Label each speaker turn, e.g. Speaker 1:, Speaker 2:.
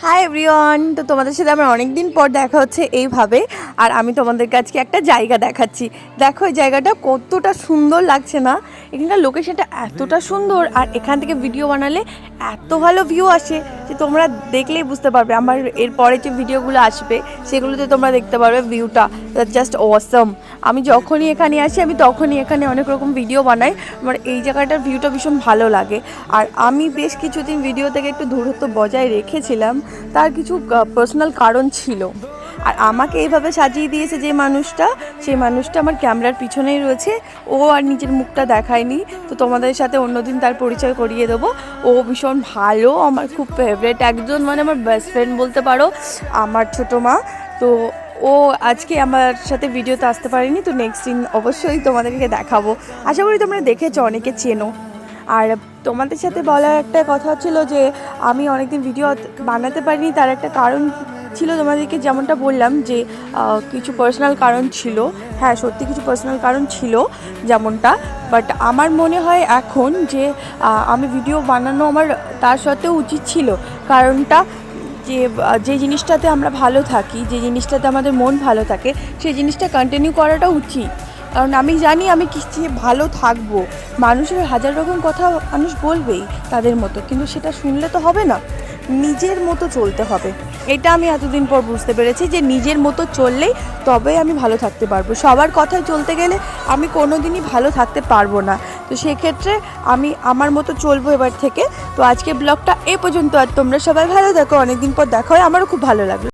Speaker 1: Hi everyone, তো তোমাদের সাথে আমার অনেক দিন পর দেখা হচ্ছে এইভাবে। আর আমি তোমাদের কাছে একটা জায়গা দেখাচ্ছি। দেখো এই জায়গাটা কতটা সুন্দর লাগছে না? এখানকার লোকেশনটা এতটা সুন্দর, আর এখান থেকে ভিডিও বানালে এত ভালো ভিউ আসে যে তোমরা দেখলেই বুঝতে পারবে। আমার এরপরে যে ভিডিওগুলো আসবে সেগুলোতে তোমরা দেখতে পারবে ভিউটা জাস্ট অসম। আমি যখনই এখানে আসি আমি তখনই এখানে অনেক রকম ভিডিও বানাই। আমার এই জায়গাটার ভিউটা ভীষণ ভালো লাগে। আর আমি বেশ কিছুদিন ভিডিও থেকে একটু দূরত্ব বজায় রেখেছিলাম, তার কিছু পার্সোনাল কারণ ছিল। আর আমাকে এইভাবে সাজিয়ে দিয়েছে যে মানুষটা, সেই মানুষটা আমার ক্যামেরার পিছনেই রয়েছে। ও আর নিজের মুখটা দেখায়নি, তো তোমাদের সাথে অন্যদিন তার পরিচয় করিয়ে দেবো। ও ভীষণ ভালো, আমার খুব ফেভারিট একজন, মানে আমার বেস্ট ফ্রেন্ড বলতে পারো, আমার ছোটো মা। তো ও আজকে আমার সাথে ভিডিওতে আসতে পারেনি, তো নেক্সট দিন অবশ্যই তোমাদেরকে দেখাবো। আশা করি তোমরা দেখেছো, অনেকে চেনো। আর তোমাদের সাথে বলার একটা কথা ছিল যে আমি অনেকদিন ভিডিও বানাতে পারিনি, তার একটা কারণ ছিল তোমাদেরকে যেমনটা বললাম যে কিছু পার্সোনাল কারণ ছিল। হ্যাঁ, সত্যি কিছু পার্সোনাল কারণ ছিল যেমনটা। বাট আমার মনে হয় এখন যে আমি ভিডিও বানানো আমার তার সত্ত্বেও উচিত ছিল। কারণটা যে যে জিনিসটাতে আমরা ভালো থাকি, যে জিনিসটাতে আমাদের মন ভালো থাকে, সেই জিনিসটা কন্টিনিউ করাটা উচিত। কারণ আমি জানি আমি কিছু ভালো থাকবো। মানুষের হাজার রকম কথা মানুষ বলবেই তাদের মতো, কিন্তু সেটা শুনলে তো হবে না, নিজের মতো চলতে হবে। এটা আমি এতদিন পর বুঝতে পেরেছি যে নিজের মতো চললেই তবেই আমি ভালো থাকতে পারবো। সবার কথায় চলতে গেলে আমি কোনো দিনই ভালো থাকতে পারবো না। তো সেক্ষেত্রে আমি আমার মতো চলবো এবার থেকে। তো আজকে ব্লগটা এ পর্যন্ত, আর তোমরা সবাই ভালো থাকো। অনেকদিন পর দেখা হয়, আমারও খুব ভালো লাগলো।